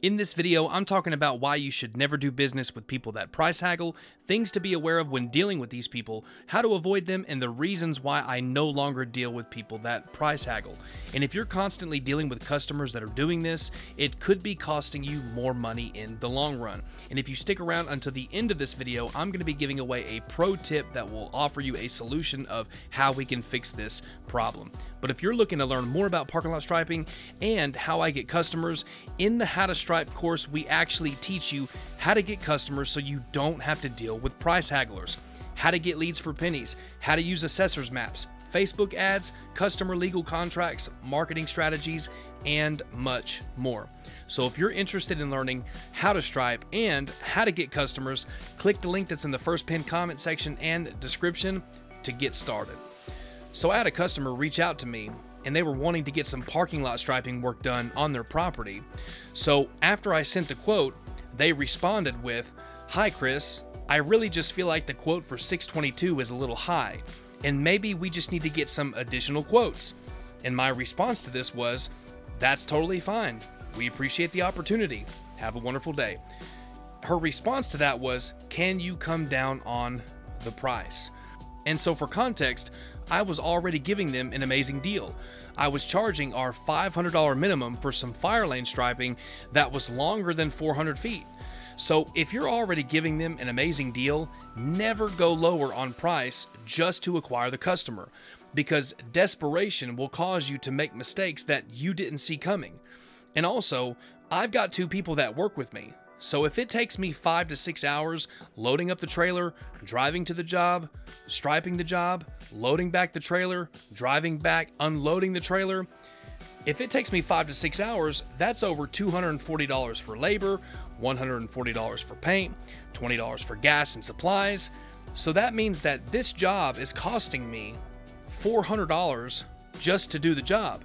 In this video, I'm talking about why you should never do business with people that price haggle, things to be aware of when dealing with these people, how to avoid them, and the reasons why I no longer deal with people that price haggle. And if you're constantly dealing with customers that are doing this, it could be costing you more money in the long run. And if you stick around until the end of this video, I'm going to be giving away a pro tip that will offer you a solution of how we can fix this problem. But if you're looking to learn more about parking lot striping and how I get customers, in the How to Stripe course, we actually teach you how to get customers so you don't have to deal with price hagglers, how to get leads for pennies, how to use assessors maps, Facebook ads, customer legal contracts, marketing strategies, and much more. So if you're interested in learning how to stripe and how to get customers, click the link that's in the first pinned comment section and description to get started. So I had a customer reach out to me and they were wanting to get some parking lot striping work done on their property. So after I sent the quote, they responded with, "Hi Chris, I really just feel like the quote for $622 is a little high, and maybe we just need to get some additional quotes." And my response to this was, "That's totally fine. We appreciate the opportunity. Have a wonderful day." Her response to that was, "Can you come down on the price?" And so for context, I was already giving them an amazing deal. I was charging our $500 minimum for some fire lane striping that was longer than 400 feet. So if you're already giving them an amazing deal, never go lower on price just to acquire the customer, because desperation will cause you to make mistakes that you didn't see coming. And also, I've got two people that work with me. So if it takes me 5 to 6 hours loading up the trailer, driving to the job, striping the job, loading back the trailer, driving back, unloading the trailer, if it takes me 5 to 6 hours, that's over $240 for labor, $140 for paint, $20 for gas and supplies. So that means that this job is costing me $400 just to do the job.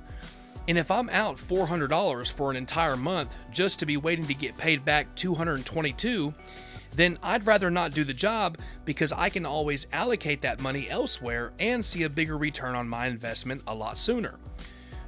And if I'm out $400 for an entire month just to be waiting to get paid back $222, then I'd rather not do the job, because I can always allocate that money elsewhere and see a bigger return on my investment a lot sooner.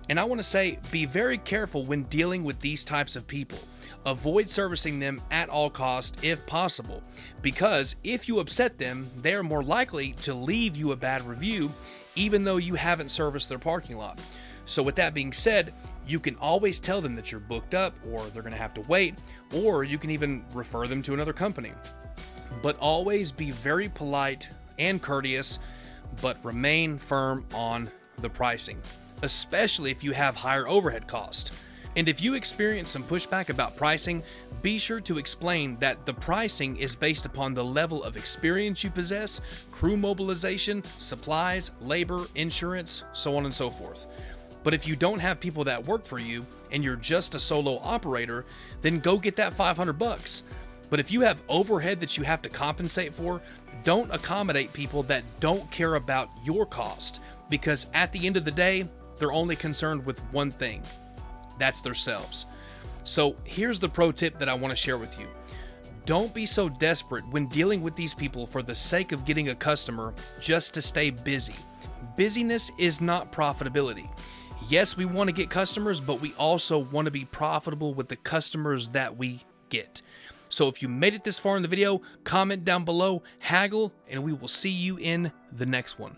And I want to say, be very careful when dealing with these types of people. Avoid servicing them at all costs if possible, because if you upset them, they are more likely to leave you a bad review even though you haven't serviced their parking lot. So with that being said, you can always tell them that you're booked up, or they're going to have to wait, or you can even refer them to another company. But always be very polite and courteous, but remain firm on the pricing, especially if you have higher overhead cost. And if you experience some pushback about pricing, be sure to explain that the pricing is based upon the level of experience you possess, crew mobilization, supplies, labor, insurance, so on and so forth. But if you don't have people that work for you and you're just a solo operator, then go get that $500. But if you have overhead that you have to compensate for, don't accommodate people that don't care about your cost, because at the end of the day, they're only concerned with one thing. That's themselves. So here's the pro tip that I want to share with you. Don't be so desperate when dealing with these people for the sake of getting a customer just to stay busy. Busyness is not profitability. Yes, we want to get customers, but we also want to be profitable with the customers that we get. So if you made it this far in the video, comment down below, haggle, and we will see you in the next one.